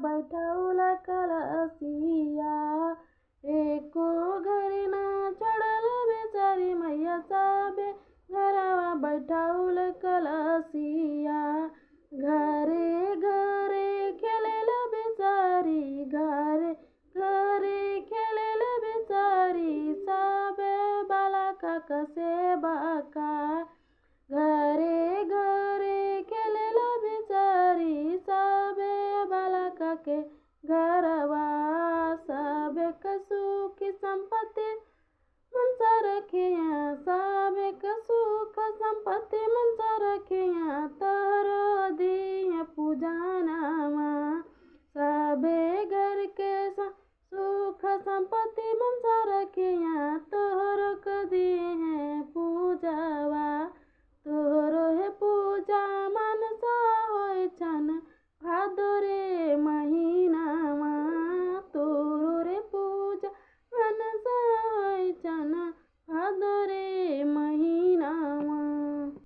बैठाउल कलसिया। एको घरे ना चढ़ल बेचारी मैया सबे घरवा बैठाउल कलसिया। घरे घरे खेलेल बेचारी घरे घरे खेलेल बेचारी सबे बालका कसे बाका। घरे घरे खेलेल बेचारी सबे बालका के घरवा। सबे सुख संपत्ति मनसा रखिया सबे सुख संपत्ति मनसा रखिया तोहरो दिया पूजनवा। सबे घर के सुख संपत्ति मनसा रखिया तोहरो को दिए पूजवा।